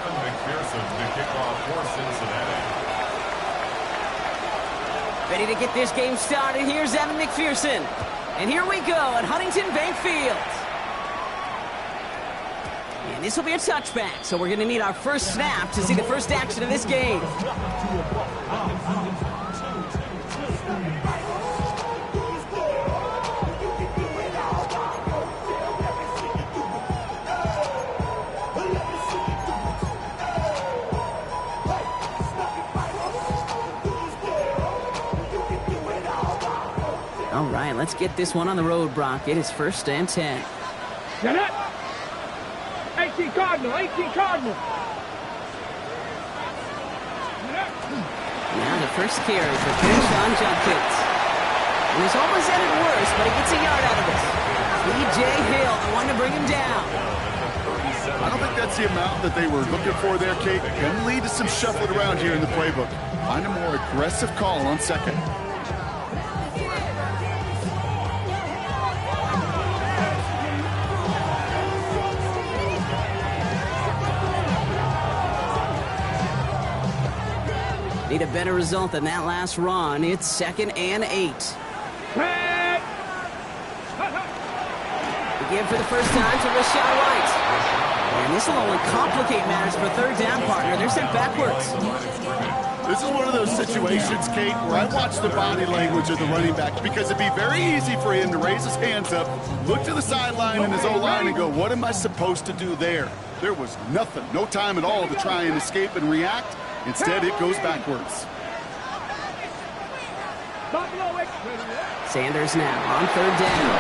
McPherson to kick off for Cincinnati. Ready to get this game started. Here's Evan McPherson. And here we go at Huntington Bank Field. And this will be a touchback, so we're going to need our first snap to see the first action of this game. All right, let's get this one on the road, Brock. It is 1st and 10. Get it! 18 Cardinal, 18 Cardinal. Now the first carry for Sean Judkins. He was almost at it worse, but he gets a yard out of this. B.J. Hill, the one to bring him down. I don't think that's the amount that they were looking for there, Kate. Going to lead to some shuffling around here in the playbook. Find a more aggressive call on second. Need a better result than that last run. It's 2nd and 8. Again for the first time to Rashad White. And this will only complicate matters for 3rd down, partner. They're sent backwards. This is one of those situations, Kate, where I watch the body language of the running back because it'd be very easy for him to raise his hands up, look to the sideline in his O-line and go, what am I supposed to do there? There was nothing, no time at all to try and escape and react. Instead, it goes backwards. Sanders now on 3rd down.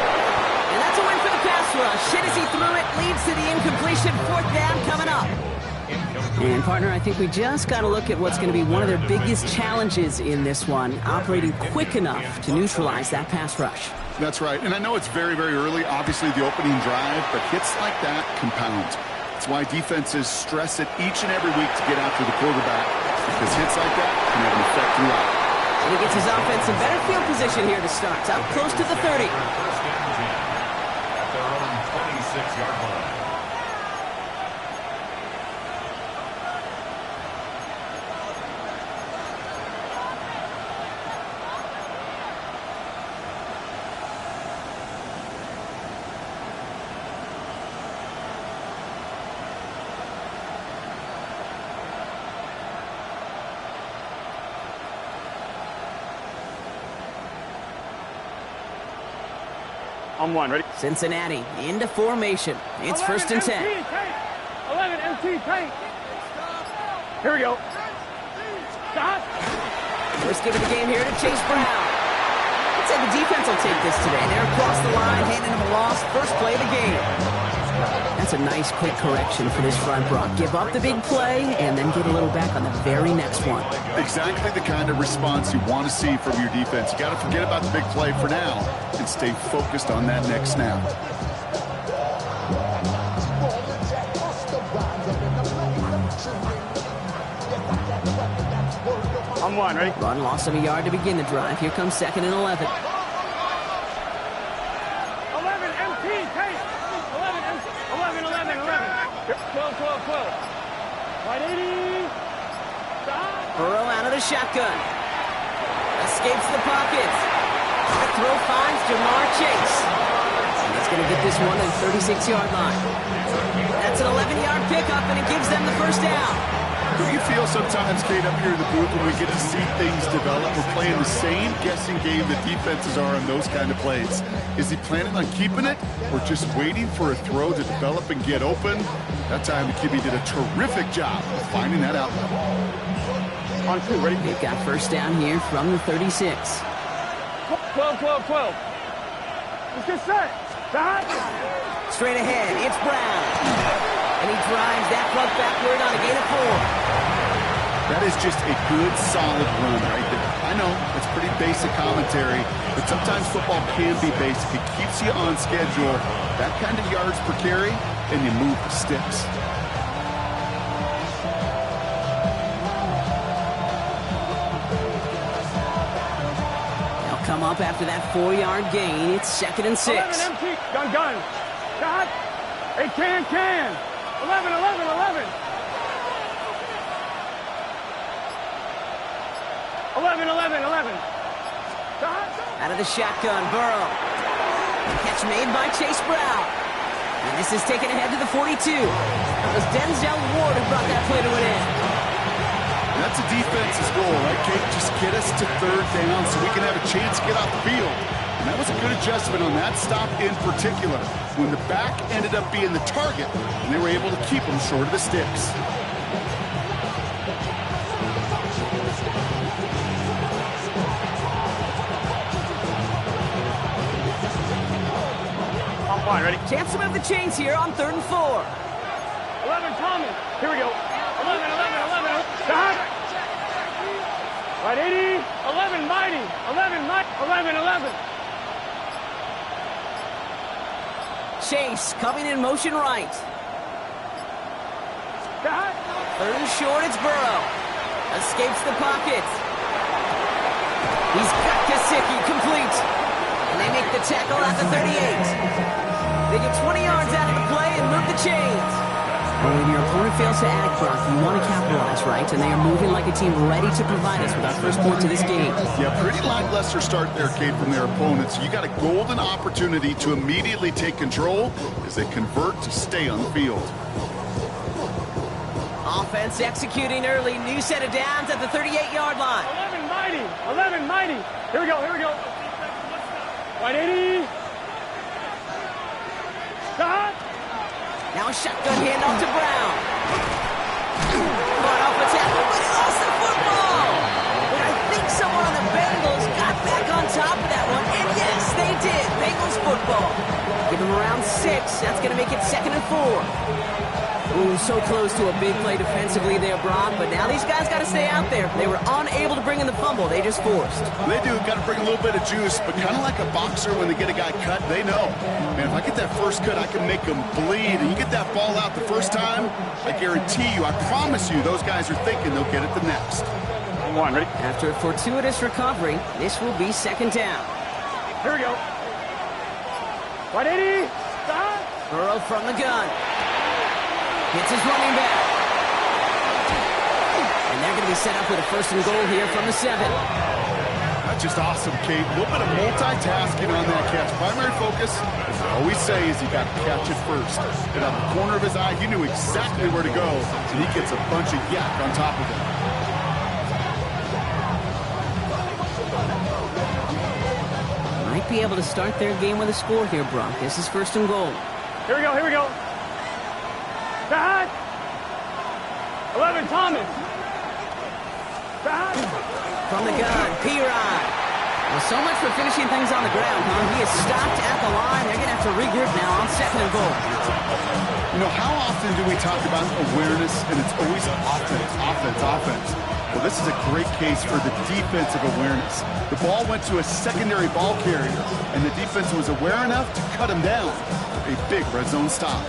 And that's a win for the pass rush. Hit as he threw it, leads to the incompletion. 4th down coming up. And, partner, I think we just got to look at what's going to be one of their biggest challenges in this one, operating quick enough to neutralize that pass rush. That's right. And I know it's very, very early, obviously, the opening drive, but hits like that compound. That's why defenses stress it each and every week to get after the quarterback, because hits like that can have an effect throughout. And he gets his offense in better field position here to start. It's up close to the 30. At their own 26-yard line. On one, ready? Cincinnati into formation. It's 1st and 10. 11 MT tank. Here we go. Stop. First give of the game here to Chase Brown. I'd say the defense will take this today. They're across the line, handing him a loss. First play of the game. That's a nice quick correction for this front, Brock. Give up the big play and then get a little back on the very next one. Exactly the kind of response you want to see from your defense. You got to forget about the big play for now and stay focused on that next snap. On one, ready? Run loss of a yard to begin the drive. Here comes 2nd and 11. 11 MT tank. 11 MT. 11, 11, 11. 12, 12, 12. Right 80. Stop. Burrow out of the shotgun. Escapes the pocket. The throw finds Jamar Chase. And he's going to get this one on the 36-yard line. That's an 11-yard pickup, and it gives them the first down. Do you feel sometimes, Kate, up here in the booth when we get to see things develop, we're playing the same guessing game that defenses are on those kind of plays? Is he planning on keeping it or just waiting for a throw to develop and get open? That time the QB did a terrific job of finding that outlet. On two, ready? They've got first down here from the 36. 12, 12, 12. Let's get set. Stop. Straight ahead, it's Brown. And he drives that plug backward on a gain of 4. That is just a good, solid run right there. I know, it's pretty basic commentary, but sometimes football can be basic. It keeps you on schedule, that kind of yards per carry, and you move the sticks. They'll come up after that 4-yard gain. It's 2nd and 6. 11 MT. Gun. Shot. Hey, can. 11, 11, 11. 11, 11, 11. Out of the shotgun, Burrow. Catch made by Chase Brown. And this is taken ahead to the 42. It was Denzel Ward who brought that play to an end. That's a defense's goal, right, Kate? Just get us to third down so we can have a chance to get off the field. And that was a good adjustment on that stop in particular, when the back ended up being the target, and they were able to keep them short of the sticks. On point, ready? Chance to move the chains here on 3rd and 4. 11, Thomas. Here we go. 11, 11, 11. Stop. Right, 80. 11, Mighty. 11, Mighty. 11, 11. Chase coming in motion right. Stop. 3rd and short, it's Burrow. Escapes the pocket. He's got Gesicki complete. And they make the tackle at the 38. They get 20 yards out of the play and move the chains. Well, when your opponent fails to act, Brock, you want to capitalize, right? And they are moving like a team ready to provide us with our first point to this game. Yeah, pretty lackluster start there, Kate, from their opponents. You got a golden opportunity to immediately take control as they convert to stay on the field. Offense executing early. New set of downs at the 38-yard line. 11, Mighty. 11, Mighty. Here we go, here we go. Right, 80. Stop. Now a shotgun handoff to Brown. Fought off a tackle, but he lost the football. But I think someone on the Bengals got back on top of that one. And yes, they did. Bengals football. Give them around 6. That's going to make it 2nd and 4. Ooh, so close to a big play defensively there, Brock. But now these guys got to stay out there. They were unable to bring in the fumble. They just forced. They do. Got to bring a little bit of juice, but kind of like a boxer when they get a guy cut, they know. Man, if I get that first cut, I can make them bleed. And you get that ball out the first time, I guarantee you, I promise you, those guys are thinking they'll get it the next. One, ready? After a fortuitous recovery, this will be 2nd down. Here we go. Right, 80. Stop. Burrow from the gun. Hits his running back. And they're going to be set up with a 1st and goal here from the 7. That's just awesome, Kate. A little bit of multitasking on that catch. Primary focus, as I always say, is you got to catch it first. And out the corner of his eye, he knew exactly where to go, and he gets a bunch of yak on top of it. Might be able to start their game with a score here, Brock. This is 1st and goal. Here we go, here we go. Stop. 11, Thomas. Stop. From the gun, P-Rod. Well, so much for finishing things on the ground, huh? He is stopped at the line. They're going to have to regroup now on 2nd and goal. You know, how often do we talk about awareness, and it's always offense, offense, offense? Well, this is a great case for the defensive awareness. The ball went to a secondary ball carrier, and the defense was aware enough to cut him down. A big red zone stop.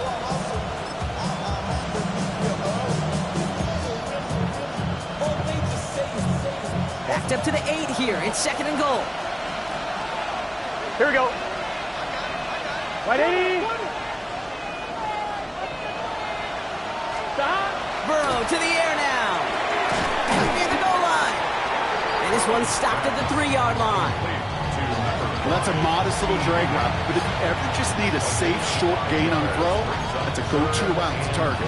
Backed up to the 8 here. It's 2nd and goal. Here we go. Right, 80. Stop. Burrow to the air now. Near the goal line. And this one stopped at the 3-yard line. Well, that's a modest little drag route, but if you ever just need a safe, short gain on a throw, that's a go-to route to target.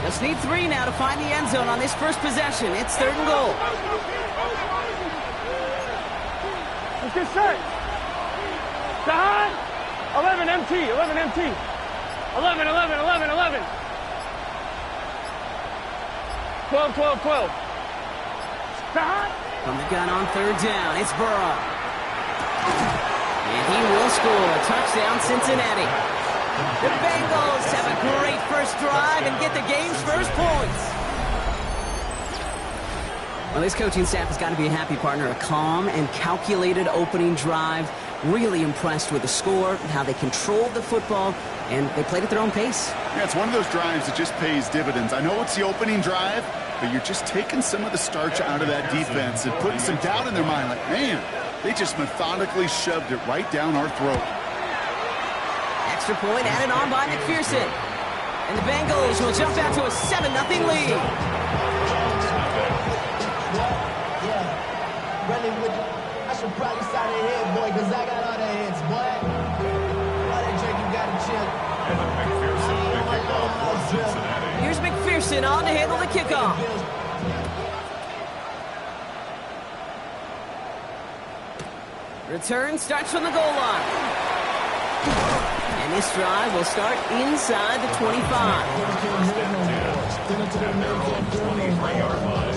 Just need 3 now to find the end zone on this first possession. It's 3rd and goal. Let's get set. Stop. 11 MT, 11 MT. 11, 11, 11, 11. 12, 12, 12. Stop. From the gun on 3rd down, it's Burrow. And he will score a touchdown, Cincinnati. The Bengals have a great first drive and get the game's first points. Well, this coaching staff has got to be a happy partner. A calm and calculated opening drive. Really impressed with the score, how they controlled the football, and they played at their own pace. Yeah, it's one of those drives that just pays dividends. I know it's the opening drive, but you're just taking some of the starch out of that defense and putting some doubt in their mind. Like, man, they just methodically shoved it right down our throat. Extra point added on by McPherson. And the Bengals will jump out to a 7-0 lead. Running with it. I should probably sign a head, boy, because I got all the heads, boy. Why that Drake, you got to chill. And the McPherson to kick off for Cincinnati. Here's McPherson on to handle the kickoff. Return starts from the goal line. And this drive will start inside the 25. And their own 23-yard line.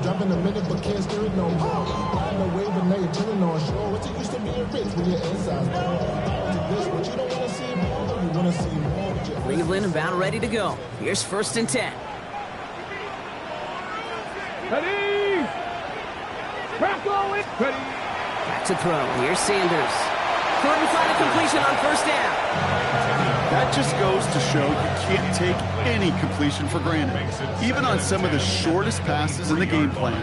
Dropping a minute but can't steer it no more. Riding away but now you're turning on shore. What's it used to being rich when your inside's gone? This what you don't want to see more, you want to see more. Cleveland about ready to go. Here's 1st and 10. Ready! Crack going! Ready! Back to throw. Here's Sanders. Couldn't find a completion on 1st down. That just goes to show you can't take any completion for granted, even on some of the shortest passes in the game plan.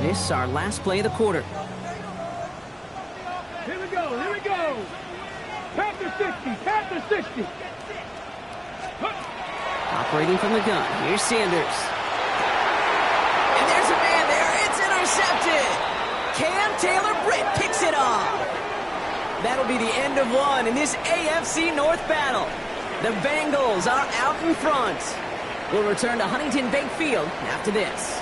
This is our last play of the quarter. Here we go, here we go! Panther 60, Panther 60! Operating from the gun. Here's Sanders. And there's a man there. It's intercepted. Cam Taylor-Britt kicks it off. That'll be the end of one in this AFC North battle. The Bengals are out in front. We'll return to Huntington Bank Field after this.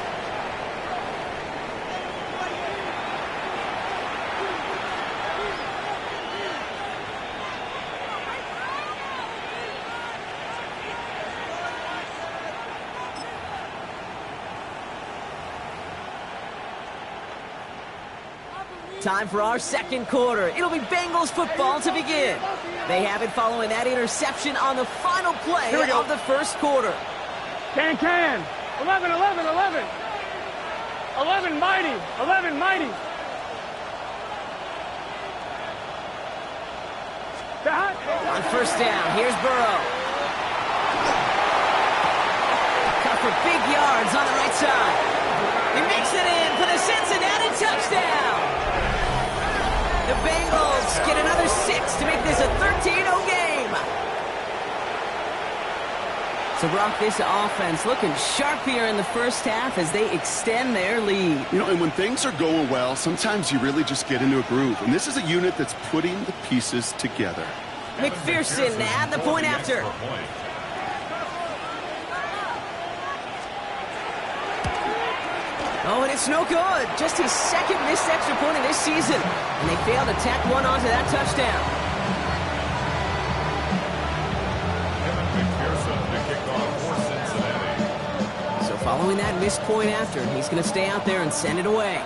Time for our second quarter. It'll be Bengals football to begin. They have it following that interception on the final play of the first quarter. Can. 11, 11, 11. 11 mighty, 11 mighty. On 1st down, here's Burrow. Cut for big yards on the right side. He makes it in for the Cincinnati touchdown. The Bengals get another 6 to make this a 13-0 game. So, Brock, this offense looking sharp here in the first half as they extend their lead. You know, and when things are going well, sometimes you really just get into a groove. And this is a unit that's putting the pieces together. McPherson at the point after. Oh, and it's no good. Just his second missed extra point of this season. And they failed to tack one onto that touchdown. So following that missed point after, he's going to stay out there and send it away.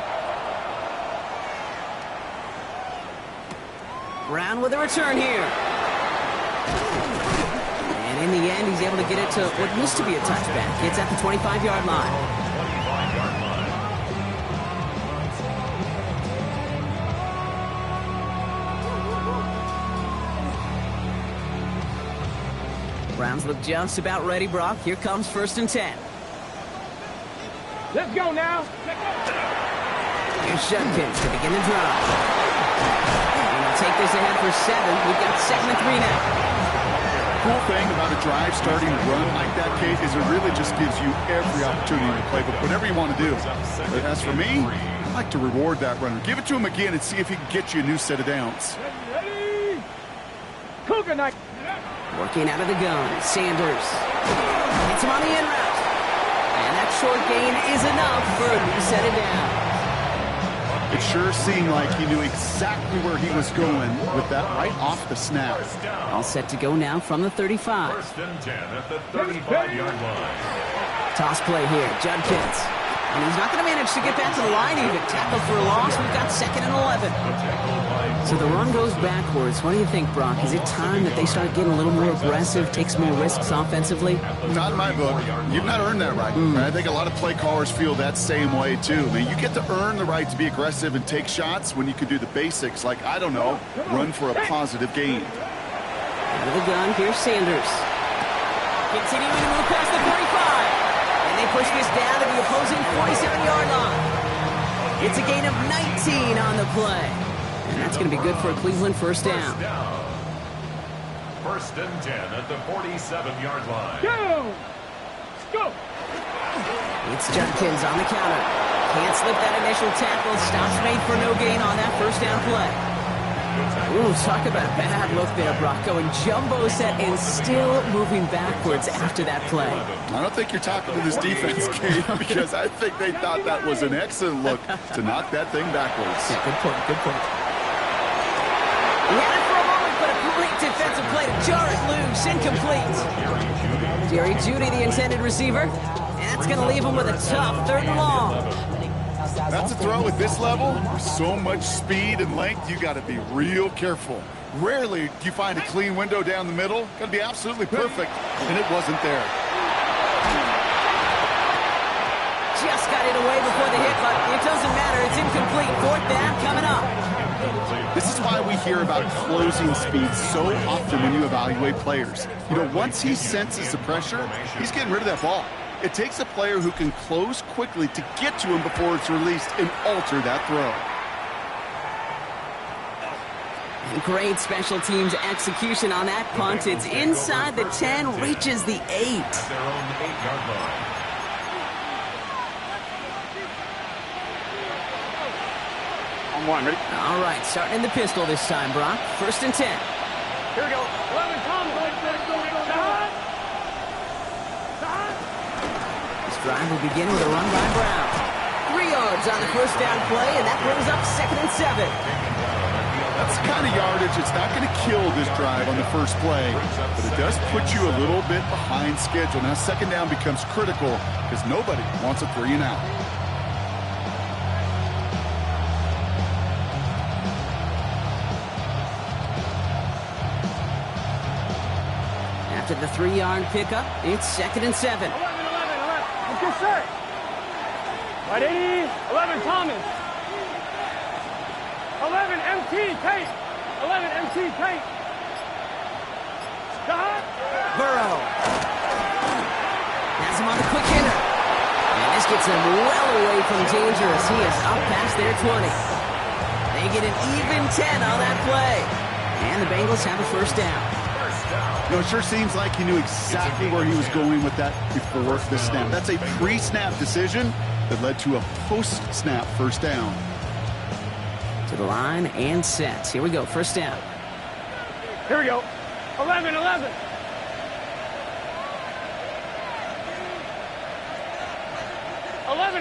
Brown with a return here. And in the end, he's able to get it to what used to be a touchback. It's at the 25-yard line. Browns look just about ready, Brock. Here comes 1st and 10. Let's go now. Here's Judkins to begin the drive. And they'll take this ahead for 7. We've got 2nd and 3 now. Cool thing about a drive starting to run like that, Kate, is it really just gives you every opportunity to play with whatever you want to do. But as for me, I like to reward that runner. Give it to him again and see if he can get you a new set of downs. Ready? Cougar night. Working out of the gun, Sanders. Hits him on the in route. And that short gain is enough for a new set of downs. It sure seemed like he knew exactly where he was going with that right off the snap. All set to go now from the 35. 1st and 10 at the 35-yard line. Toss play here, Judkins. And he's not going to manage to get back to the line even. Tackle for a loss. We've got 2nd and 11. So the run goes backwards. What do you think, Brock? Is it time that they start getting a little more aggressive, take some more risks offensively? Not in my book. You've not earned that right. I think a lot of play callers feel that same way, too. I mean, you get to earn the right to be aggressive and take shots when you can do the basics, like, I don't know, run for a positive gain. Out of the gun, here's Sanders. Continuing to move past the 45. And they push this down to the opposing 47-yard line. It's a gain of 19 on the play. And that's going to be good for a Cleveland first down. First and 10 at the 47-yard line. Go! Go! It's Judkins on the counter. Can't slip that initial tackle. Stops made for no gain on that first down play. Ooh, talk about a bad look there, Brock. Going jumbo set and still moving backwards after that play. I don't think you're talking to this defense, Kate, because I think they thought that was an excellent look to knock that thing backwards. Yeah, good point, good point. He had it for a moment, but a great defensive play to jar it loose. Incomplete. Jerry Jeudy, the intended receiver. And that's going to leave him with a tough 3rd and long. That's a throw at this level. With so much speed and length, you got to be real careful. Rarely do you find a clean window down the middle. Got to be absolutely perfect, and it wasn't there. Just got it away before the hit, but it doesn't matter. It's incomplete. 4th down coming up. This is why we hear about closing speed so often when you evaluate players. You know, once he senses the pressure, he's getting rid of that ball. It takes a player who can close quickly to get to him before it's released and alter that throw. Great special teams execution on that punt. It's inside the 10, reaches the 8. At their own 8-yard line. On one, ready? All right, starting in the pistol this time, Brock. 1st and 10. Here we go. 11, Thomas. This drive will begin with a run by Browns. 3 yards on the first down play, and that brings up 2nd and 7. That's the kind of yardage. It's not going to kill this drive on the first play, but it does put you a little bit behind schedule. Now, 2nd down becomes critical because nobody wants a 3 and out. After the 3-yard pickup, it's 2nd and 7. 11. Let's get set. Right, 80. 11, Thomas. 11, MT, Tate. 11, MT, Tate. Stop. Burrow. Has him on the quick hitter. And this gets him well away from dangerous. He is up past their 20. They get an even 10 on that play. And the Bengals have a first down. You know, it sure seems like he knew exactly where he was going with that before the snap. That's a pre-snap decision that led to a post-snap first down. To the line and set. Here we go, first down. Here we go. 11. 11,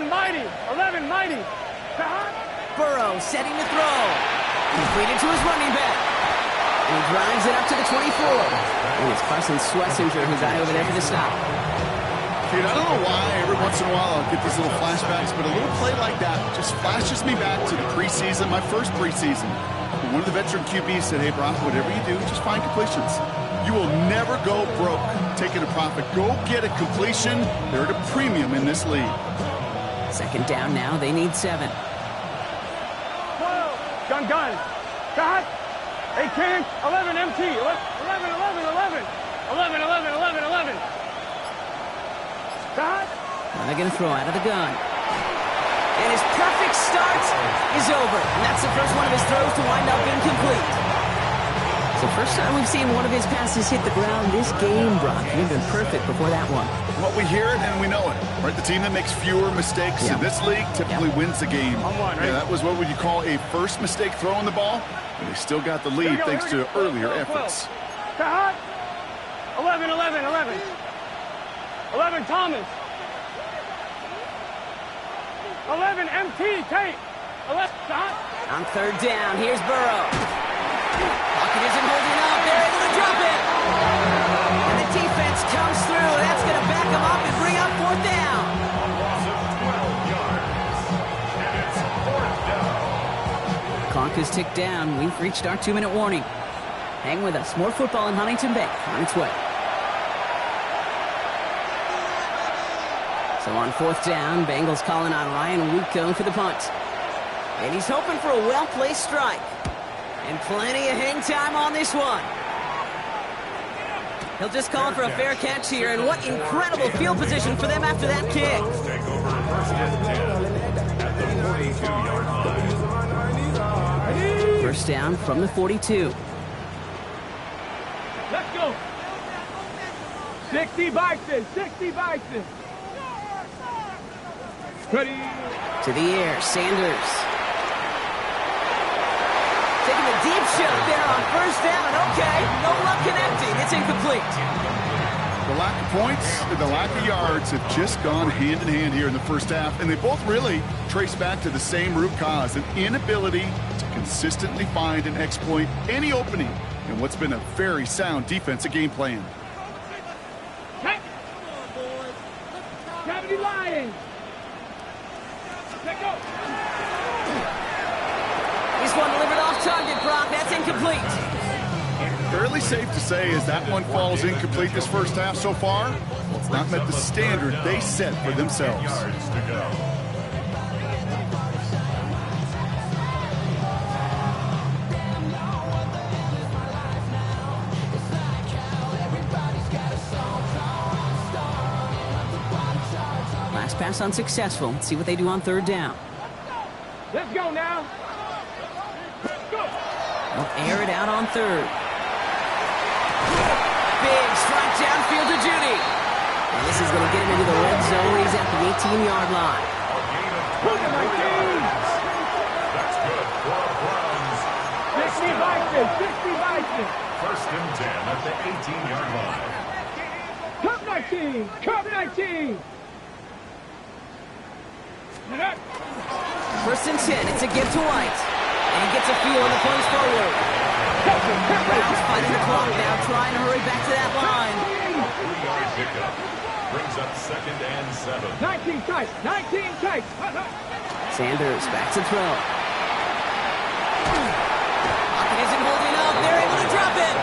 Mighty. 11, Mighty. Burrow setting the throw. Completed to his running back. And he drives it up to the 24. And it's Carson Schlesinger who's out over there for the stop. Dude, I don't know why every once in a while I'll get these little flashbacks, but a little play like that just flashes me back to the preseason, my first preseason. One of the veteran QBs said, hey, Brock, whatever you do, just find completions. You will never go broke taking a profit. Go get a completion. They're at a premium in this league. 2nd down now. They need 7. 12. Gun. Got. 18. 11, MT. 11. 11. Got. Now they're going to throw out of the gun. And his perfect start is over. And that's the first one of his throws to wind up incomplete. It's the first time we've seen one of his passes hit the ground this game, Brock. He'd been perfect before that one. Well, we hear it and we know it. Right? The team that makes fewer mistakes in this league typically wins the game. That was what would you call a first mistake throwing the ball, and they still got the lead thanks to earlier efforts. Got. 11. 11, Thomas. 11, MT, Tate. 11, Scott. On 3rd down, here's Burrow. Pocket isn't holding up. They're able to drop it. And the defense comes through. That's going to back them up and bring up 4th down. A loss of 12 yards. And it's 4th down. Clock is ticked down. We've reached our 2-minute warning. Hang with us. More football in Huntington Bay on its way. So on 4th down, Bengals calling on Ryan Wuko for the punt. And he's hoping for a well-placed strike. And plenty of hang time on this one. He'll just call for a fair catch here, and what incredible field position for them after that kick. Bengals take over 1st and 10 at the 42-yard line. First down from the 42. Let's go. 60 Bison, 60 Bison. Ready. To the air, Sanders. Taking a deep shot there on first down, and okay, no luck connecting. It's incomplete. The lack of points and the lack of yards have just gone hand in hand here in the first half, and they both really trace back to the same root cause, an inability to consistently find and exploit any opening in what's been a very sound defensive game plan. Gravity Lions. Let go. This one delivered off target, Brock. That's incomplete. Fairly safe to say as that one falls incomplete this first half so far, well, it's not met the standard they set for themselves. Yards to go. Last pass unsuccessful. Let's see what they do on third down. Let's go now. Go. They'll air it out on third. Big strike downfield to Judy. And this is going to get him into the red zone. He's at the 18-yard line. That's good for Browns. 60 Bison, 60 Bison. 1st and 10 at the 18-yard line. Cup 19, Cup 19. First and 10. It's a give to White. And he gets a feel on the plays forward. Browns fighting the clock now, trying to hurry back to that line. 3-yard pickup. Brings up 2nd and 7. 19 tight, 19 tight. Sanders back to throw. Pocket isn't holding up. They're able to drop it.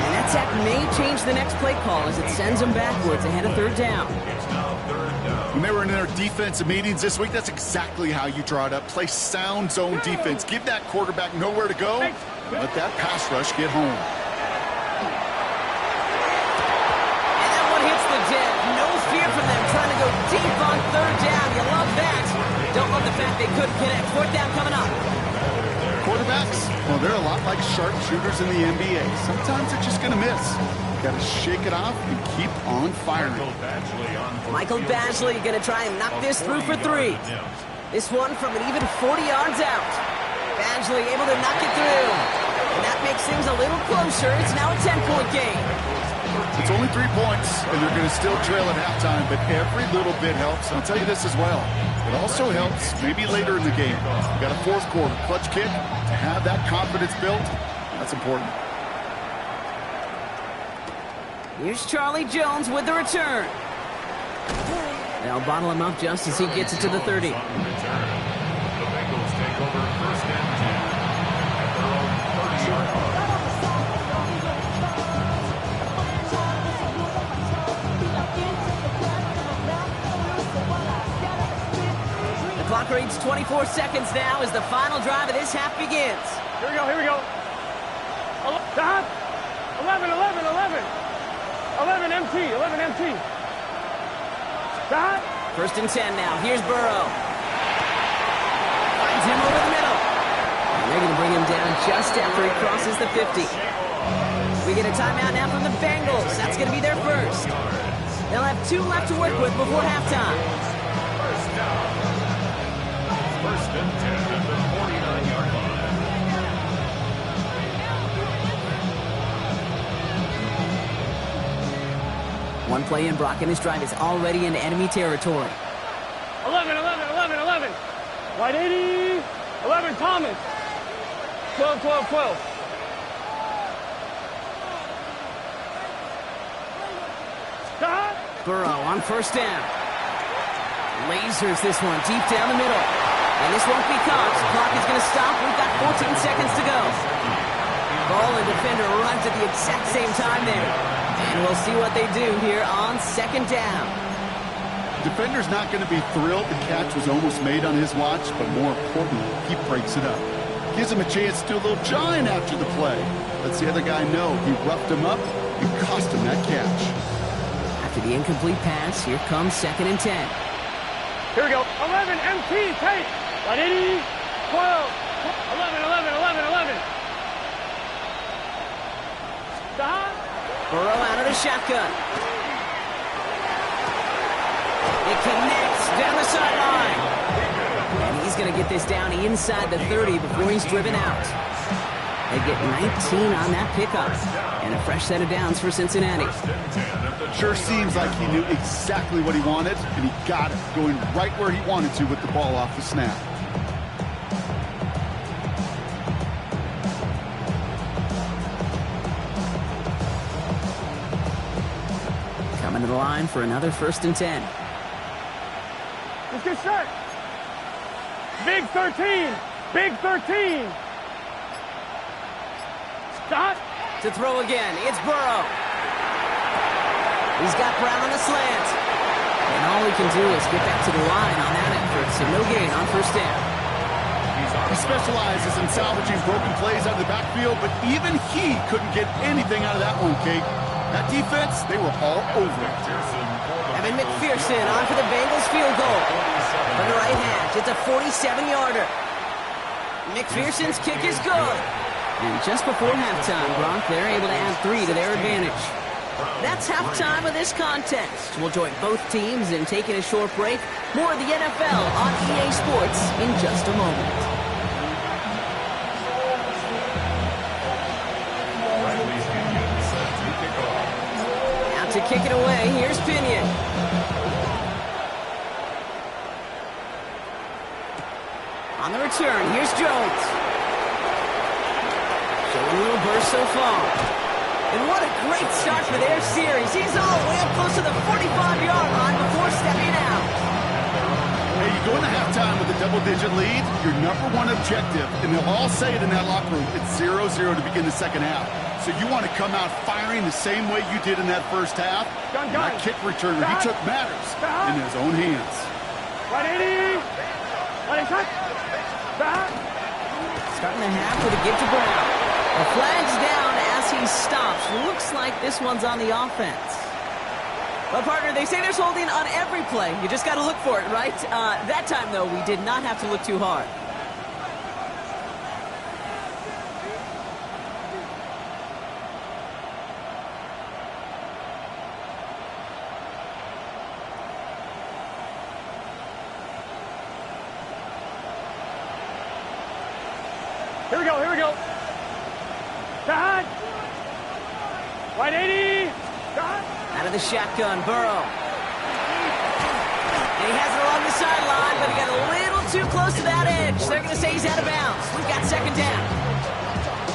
And that sack may change the next play call as it sends them backwards ahead of third down. It's now 3rd down. When they were in their defensive meetings this week, that's exactly how you draw it up. Play sound zone defense. Give that quarterback nowhere to go. Let that pass rush get home. And that one hits the deck. No fear from them trying to go deep on third down. You love that. Don't love the fact they couldn't connect. Fourth down coming up. Quarterbacks, well, they're a lot like sharpshooters in the NBA. Sometimes they're just going to miss. Got to shake it off and keep on firing. Michael Badgley going to try and knock this through for 3. This one from an even 40 yards out. Badgley able to knock it through. And that makes things a little closer. It's now a 10-point game. It's only 3 points, and they're going to still trail at halftime, but every little bit helps. And I'll tell you this as well. It also helps maybe later in the game. You got a fourth quarter clutch kick to have that confidence built. That's important. Here's Charlie Jones with the return. They'll bottle him up just as he gets it to the 30. The Bengals take over 1st and 10 at their own 30-yard line. The clock reads 24 seconds now as the final drive of this half begins. Here we go, here we go. 11, 11, 11. 11 MT, 11 MT. Stop. First and 10 now. Here's Burrow. Finds him over the middle. And they're going to bring him down just after he crosses the 50. We get a timeout now from the Bengals. That's going to be their first. They'll have 2 left to work with before halftime. First down. 1st and 10 at the 49-yard line. One play in, Brock, and his drive is already into enemy territory. 11, 11, 11, 11. White 80. 11 Thomas. 12, 12, 12. Stop. Burrow on first down. Lasers this one deep down the middle. And this won't be caught. Clock is going to stop. We've got 14 seconds to go. Ball and defender runs at the exact same time there. And we'll see what they do here on second down. Defender's not going to be thrilled the catch was almost made on his watch, but more importantly, he breaks it up. Gives him a chance to do a little jawing after the play. Lets the other guy know he roughed him up and cost him that catch. After the incomplete pass, here comes 2nd and 10. Here we go. 11, MT, tight. 180, 12, 11, 11, 11, 11. Stop. Burrow out of the shotgun. It connects down the sideline. And he's going to get this down inside the 30 before he's driven out. They get 19 on that pickup. And a fresh set of downs for Cincinnati. Sure seems like he knew exactly what he wanted, and he got it, going right where he wanted to with the ball off the snap. Coming to the line for another 1st and 10. Let's get set. Big 13. Big 13. Stop. To throw again, it's Burrow. He's got Brown on the slant. And all he can do is get back to the line on that effort, so no gain on 1st down. He specializes in salvaging broken plays out of the backfield, but even he couldn't get anything out of that one, Kate. That defense, they were all over it. Evan McPherson on for the Bengals field goal. From the right hash, it's a 47-yarder. McPherson's kick is good. And just before halftime, Gronk, they're able to add 3 to their advantage. That's halftime of this contest. We'll join both teams in taking a short break. More of the NFL on EA Sports in just a moment. Now to kick it away, here's Pinion. On the return, here's Jones. Showing a little burst so far. And what a great start for their series. He's all the way up close to the 45-yard line before stepping out. Hey, you go into halftime with a double-digit lead, your #1 objective, and they'll all say it in that locker room, it's 0-0 to begin the second half. So you want to come out firing the same way you did in that first half. And that kick returner, he took matters in his own hands. 180. 180. Stop. Starting the half with a give to Brown. The flag's down as he stops. Looks like this one's on the offense. Well, partner, they say there's holding on every play. You just got to look for it, right? That time, though, we did not have to look too hard. Here we go, here we go. Shot. 180. Shot. Out of the shotgun, Burrow. And he has it along the sideline, but he got a little too close to that edge. They're going to say he's out of bounds. We've got 2nd down.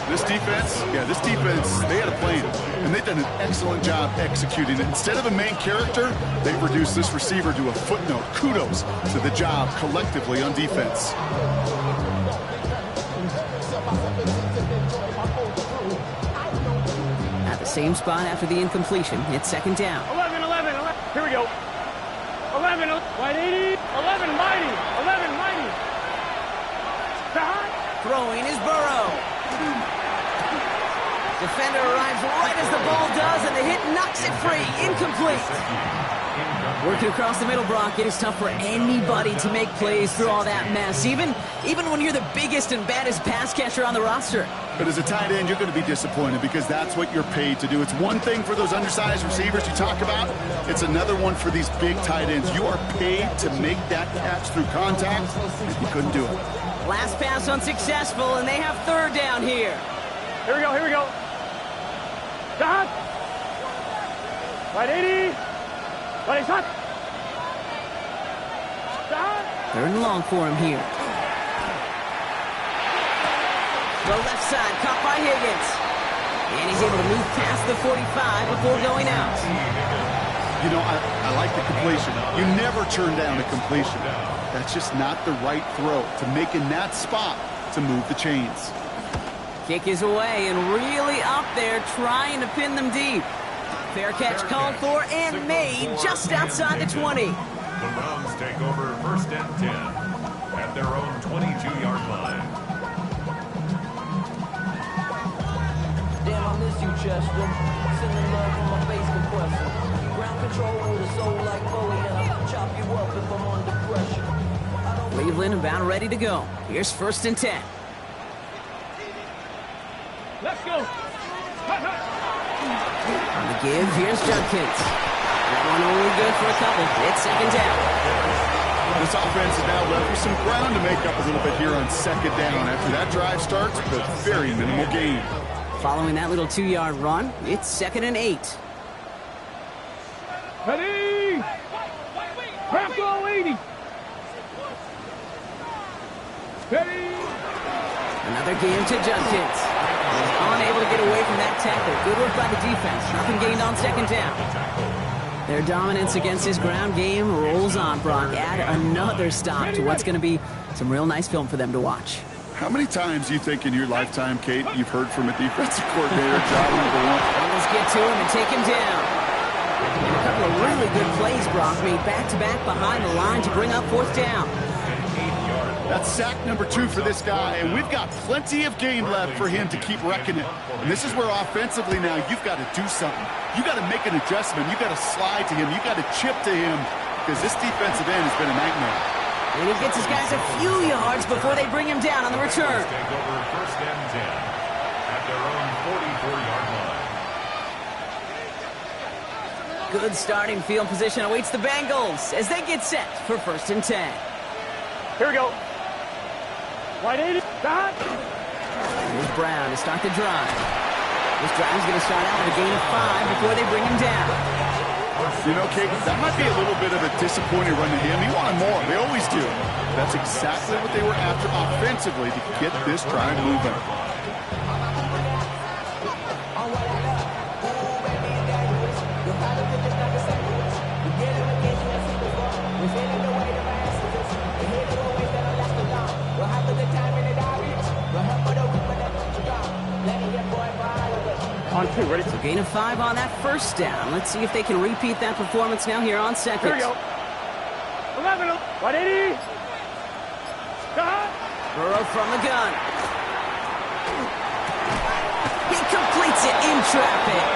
This defense, they had a plan, and they've done an excellent job executing it. Instead of a main character, they've reduced this receiver to a footnote. Kudos to the job collectively on defense. At the same spot after the incompletion, it's 2nd down. 11, 11, 11. Here we go. 11, 180. 11, mighty. 11, mighty. Shot. Throwing is Burrow. Defender arrives right as the ball does, and the hit knocks it free. Incomplete. Working across the middle, Brock, it is tough for anybody to make plays through all that mess, even when you're the biggest and baddest pass catcher on the roster. But as a tight end, you're going to be disappointed because that's what you're paid to do. It's one thing for those undersized receivers you talk about. It's another one for these big tight ends. You are paid to make that catch through contact, and you couldn't do it. Last pass unsuccessful, and they have 3rd down here. Here we go, here we go. Shot. 180. 180 shot. Shot. 3rd and long for him here. The left side, caught by Higgins. And he's able to move past the 45 before going out. You know, I like the completion. You never turn down a completion. That's just not the right throw to make in that spot to move the chains. Kick is away and really up there trying to pin them deep. Fair catch called for and made just outside the 20. The Browns take over 1st and 10 at their own 22-yard line. I miss you, Chester. Sending love from my face compressor. Ground control with a soul like Bowie, and I'll chop you up if I'm under pressure. Cleveland about ready to go. Here's 1st and 10. Let's go. Hut, hut. On the give, here's Judkins. That one only good for a couple. It's 2nd down. This offense is now left with some ground to make up a little bit here on 2nd down. After that drive starts with a very minimal gain. Following that little 2-yard run, it's 2nd and 8. Ready. Crap go 80. Ready. Another game to Judkins. He's unable to get away from that tackle. Good work by the defense. Nothing gained on 2nd down. Their dominance against his ground game rolls on, Brock. Add another stop to what's going to be some real nice film for them to watch. How many times do you think in your lifetime, Kate, you've heard from a defensive coordinator, job number one? Bengals get to him and take him down. And a couple of really good plays, Brock, made back-to-back behind the line to bring up 4th down. That's sack number 2 for this guy, and we've got plenty of game left for him to keep wrecking it. And this is where offensively now you've got to do something. You've got to make an adjustment. You've got to slide to him. You've got to chip to him because this defensive end has been a nightmare. And he gets his guys a few yards before they bring him down on the return. Take over 1st and 10 at their own 44-yard line. Good starting field position awaits the Bengals as they get set for 1st and 10. Here we go. Right 80. Dot. Here's Brown to start the drive. This drive is going to start out with a gain of 5 before they bring him down. You know, Kate, that might be a little bit of a disappointing run to him. He wanted more. They always do. That's exactly what they were after offensively to get this drive moving. On 2, ready? So gain of 5 on that 1st down. Let's see if they can repeat that performance now here on 2nd. Here we go. 11. Right 80. Dot. Burrow from the gun. He completes it in traffic.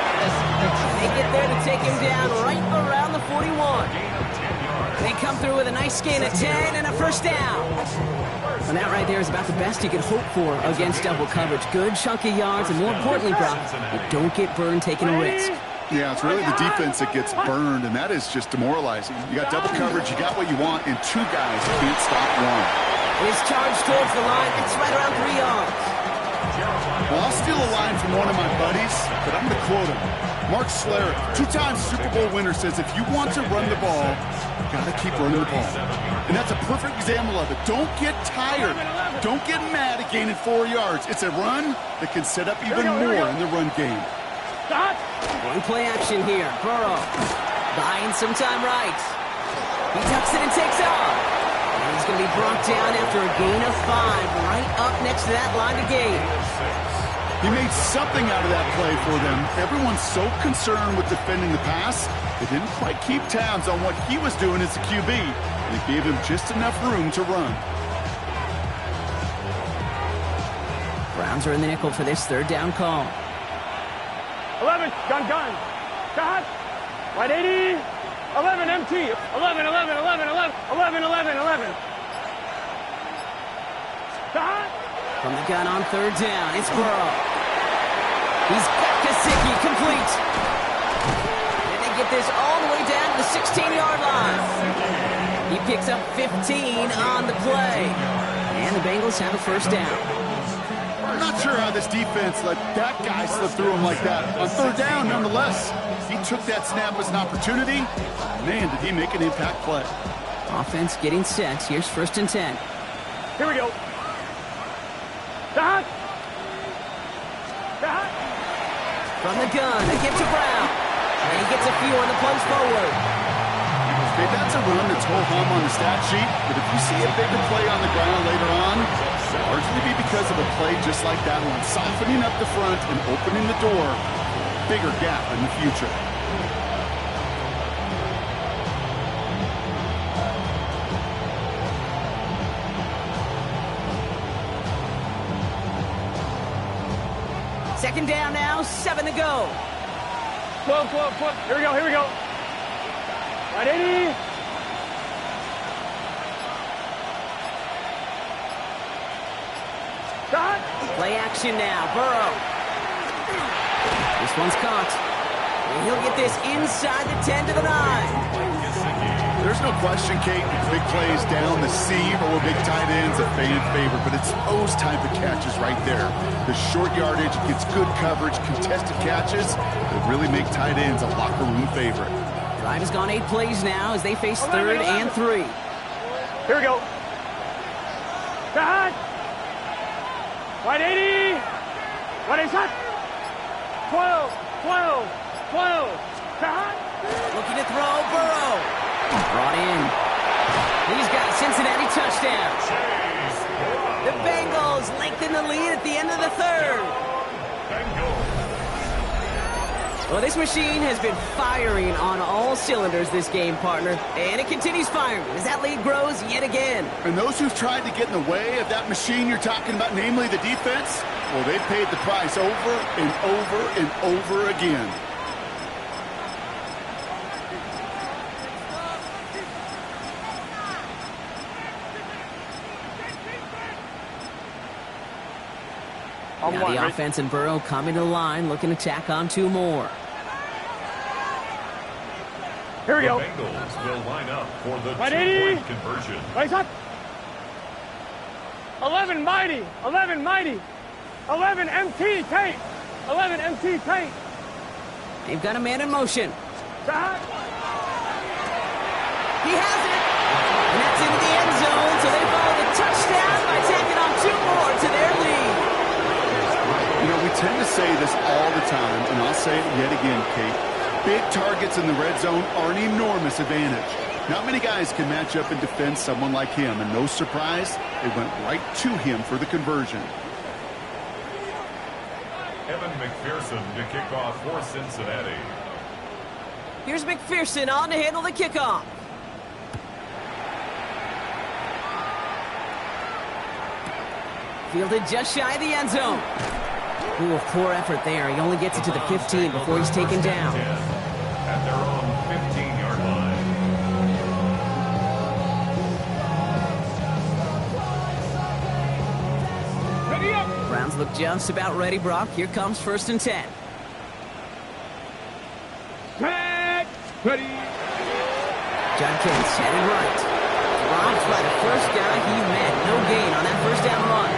They get there to take him down right around the 41. They come through with a nice gain of 10 and a 1st down. And that right there is about the best you could hope for against double coverage. Good chunky yards, and more importantly, Brock, you don't get burned taking a risk. Yeah, it's really the defense that gets burned, and that is just demoralizing. You got double coverage, you got what you want, and 2 guys can't stop one. His charge towards the line, it's right around 3 yards. Well, I'll steal a line from one of my buddies, but I'm going to quote him. Mark Schlereth, 2-time Super Bowl winner, says if you want to run the ball, you got to keep running the ball. And that's a perfect example of it. Don't get tired. Don't get mad at gaining 4 yards. It's a run that can set up even more in the run game. Dot. One play action here. Burrow buying some time right. He tucks it and takes off. And he's going to be brought down after a gain of 5 right up next to that line of gain. He made something out of that play for them. Everyone's so concerned with defending the pass, they didn't quite keep tabs on what he was doing as a QB. And it gave him just enough room to run. Browns are in the nickel for this 3rd down call. 11. Gun. Dot. Right 80. 11. MT. 11. 11. Dot. From the gun on 3rd down, it's Burrow. He's got Gesicki complete. And they get this all the way down to the 16-yard line. He picks up 15 on the play. And the Bengals have a 1st down. I'm not sure how this defense let that guy slip through him like that. On 3rd down, nonetheless, he took that snap as an opportunity. Man, did he make an impact play. Offense getting set. Here's 1st and 10. Here we go. Dot. From the gun, a give to Brown. And he gets a few on the punch forward. Okay, that's a run that's ho-hum on the stat sheet, but if you see a bigger play on the ground later on, it'll largely be because of a play just like that one, softening up the front and opening the door, bigger gap in the future. Second down now, 7 to go. 12, 12, 12. Here we go, here we go. Right 80. Shot. Play action now, Burrow. This one's caught. And he'll get this inside the 10 to the 9. There's no question, Kate, big plays down the seam or big tight ends a fan favorite, but it's those type of catches right there. The short yardage gets good coverage, contested catches that really make tight ends a locker room favorite. Drive has gone 8 plays now as they face 3rd and 3. Here we go. Shot. Right 80. Right 80 shot. 12, 12, 12. Shot. Looking to throw, Burrow. Brought in. He's got a Cincinnati touchdown. The Bengals lengthen the lead at the end of the 3rd. Well, this machine has been firing on all cylinders this game, partner. And it continues firing as that lead grows yet again. And those who've tried to get in the way of that machine you're talking about, namely the defense, well, they've paid the price over and over and over again. Now the offense and Burrow coming to the line, looking to tack on 2 more. Here we go. The Bengals will line up for the Right 2-point conversion. Right shot. 11 mighty. 11 mighty. 11 MT Tate. 11 MT Tate. They've got a man in motion. Shot. He has it. And that's into the end zone, so they follow the touchdown by tacking on 2 more to their lead. You know, we tend to say this all the time, and I'll say it yet again, Kate. Big targets in the red zone are an enormous advantage. Not many guys can match up and defend someone like him, and no surprise, they went right to him for the conversion. Evan McPherson to kick off for Cincinnati. Here's McPherson on to handle the kickoff. Fielded just shy of the end zone. Ooh, poor effort there. He only gets it to the 15 before he's taken down. At their own 15-yard line. Ready up. Browns look just about ready, Brock. Here comes 1st and 10. Set. Ready. Judkins headed right. Dropped by the first guy he met. No gain on that 1st down run.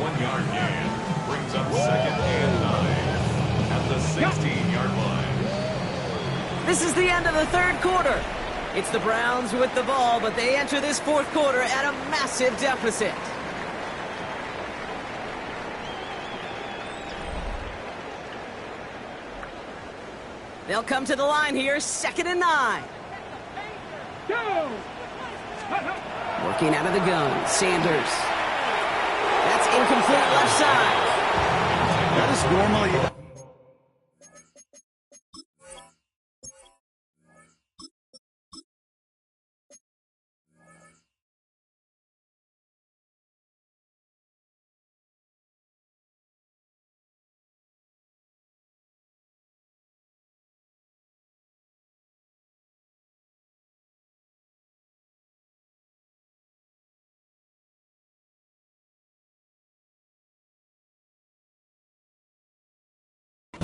1-yard gain brings up 2nd and 9 at the 16-yard line. This is the end of the 3rd quarter. It's the Browns with the ball, but they enter this 4th quarter at a massive deficit. They'll come to the line here, 2nd and 9. Working out of the gun, Sanders. That's incomplete left side. That is normally...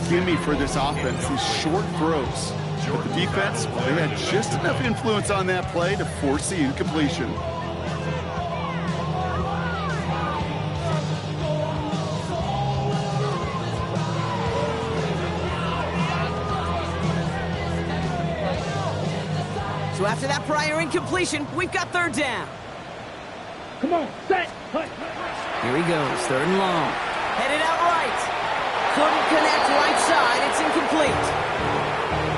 gimme for this offense, these short throws. But the defense, well, they had just enough influence on that play to force the incompletion. So after that prior incompletion, we've got 3rd down. Come on. Set. Here he goes, 3rd and long. Headed out right. Couldn't connect right side. It's incomplete.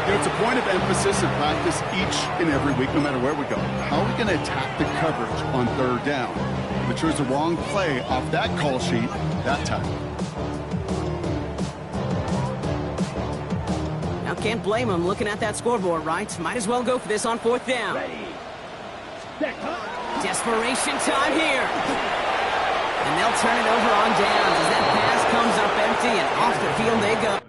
It's a point of emphasis in practice each and every week, no matter where we go. How are we going to attack the coverage on 3rd down? We chose the wrong play off that call sheet that time. Now, can't blame him looking at that scoreboard, right? Might as well go for this on 4th down. Ready. Set. Desperation time here. And they'll turn it over on downs as that pass comes up empty and off the field they go.